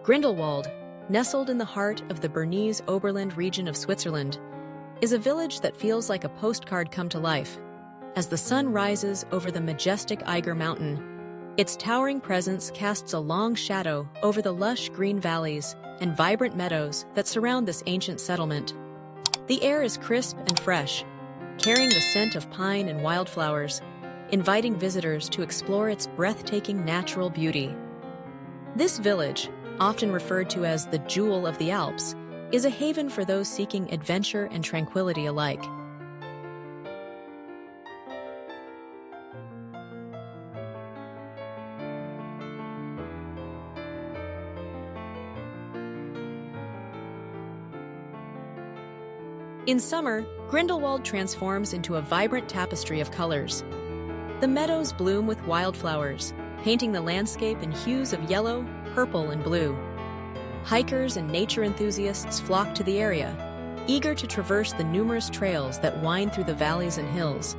Grindelwald, nestled in the heart of the Bernese Oberland region of Switzerland, is a village that feels like a postcard come to life. As the sun rises over the majestic Eiger mountain, its towering presence casts a long shadow over the lush green valleys and vibrant meadows that surround this ancient settlement. The air is crisp and fresh, carrying the scent of pine and wildflowers, inviting visitors to explore its breathtaking natural beauty. This village, often referred to as the Jewel of the Alps, is a haven for those seeking adventure and tranquility alike. In summer, Grindelwald transforms into a vibrant tapestry of colors. The meadows bloom with wildflowers, painting the landscape in hues of yellow, purple, and blue. Hikers and nature enthusiasts flock to the area, eager to traverse the numerous trails that wind through the valleys and hills.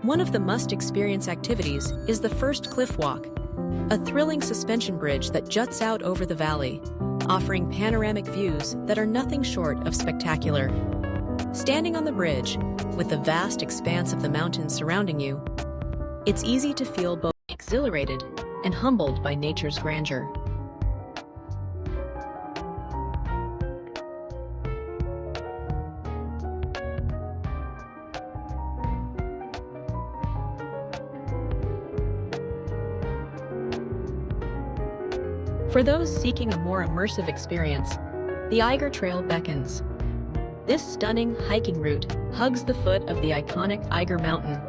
One of the must-experience activities is the first cliff walk, a thrilling suspension bridge that juts out over the valley, offering panoramic views that are nothing short of spectacular. Standing on the bridge, with the vast expanse of the mountains surrounding you, it's easy to feel both exhilarated and humbled by nature's grandeur. For those seeking a more immersive experience, the Eiger Trail beckons. This stunning hiking route hugs the foot of the iconic Eiger Mountain,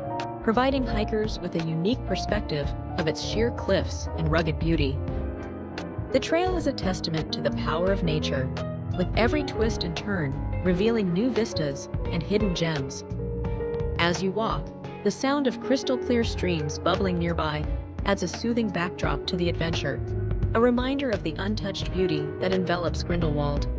providing hikers with a unique perspective of its sheer cliffs and rugged beauty. The trail is a testament to the power of nature, with every twist and turn revealing new vistas and hidden gems. As you walk, the sound of crystal-clear streams bubbling nearby adds a soothing backdrop to the adventure, a reminder of the untouched beauty that envelops Grindelwald.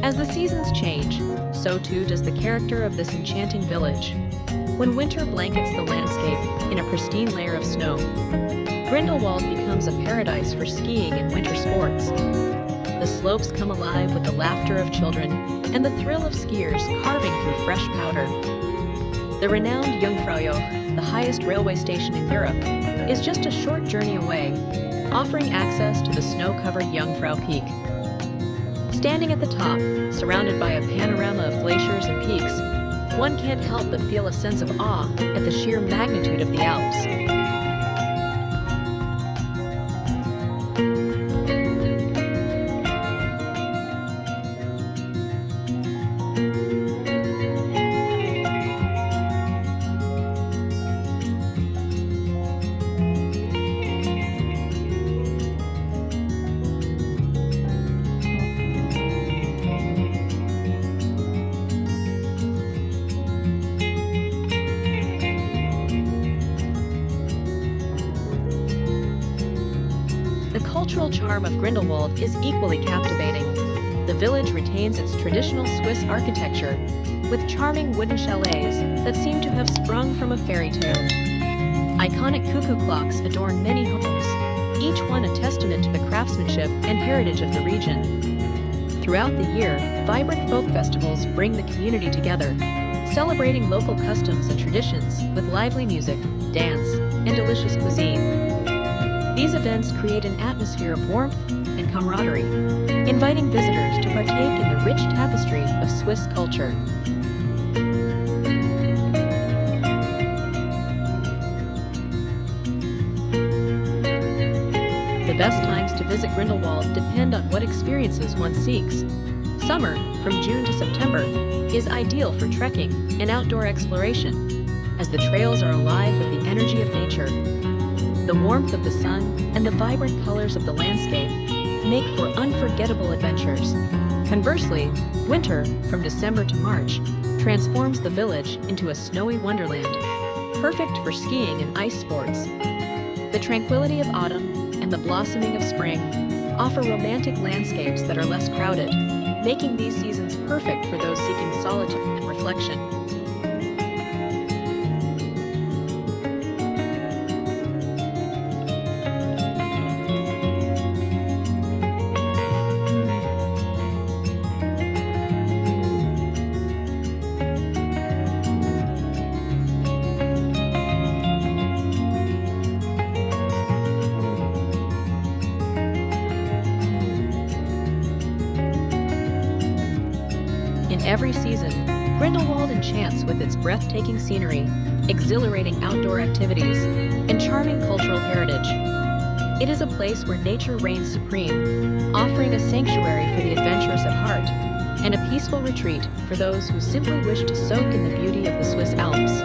As the seasons change, so too does the character of this enchanting village. When winter blankets the landscape in a pristine layer of snow, Grindelwald becomes a paradise for skiing and winter sports. The slopes come alive with the laughter of children and the thrill of skiers carving through fresh powder. The renowned Jungfraujoch, the highest railway station in Europe, is just a short journey away, offering access to the snow-covered Jungfrau Peak. Standing at the top, surrounded by a panorama of glaciers and peaks, one can't help but feel a sense of awe at the sheer magnitude of the Alps. The cultural charm of Grindelwald is equally captivating. The village retains its traditional Swiss architecture, with charming wooden chalets that seem to have sprung from a fairy tale. Iconic cuckoo clocks adorn many homes, each one a testament to the craftsmanship and heritage of the region. Throughout the year, vibrant folk festivals bring the community together, celebrating local customs and traditions with lively music, dance, and delicious cuisine. These events create an atmosphere of warmth and camaraderie, inviting visitors to partake in the rich tapestry of Swiss culture. The best times to visit Grindelwald depend on what experiences one seeks. Summer, from June to September, is ideal for trekking and outdoor exploration, as the trails are alive with the energy of nature. The warmth of the sun and the vibrant colors of the landscape make for unforgettable adventures. Conversely, winter, from December to March, transforms the village into a snowy wonderland, perfect for skiing and ice sports. The tranquility of autumn and the blossoming of spring offer romantic landscapes that are less crowded, making these seasons perfect for those seeking solitude and reflection. In every season, Grindelwald enchants with its breathtaking scenery, exhilarating outdoor activities, and charming cultural heritage. It is a place where nature reigns supreme, offering a sanctuary for the adventurous at heart, and a peaceful retreat for those who simply wish to soak in the beauty of the Swiss Alps.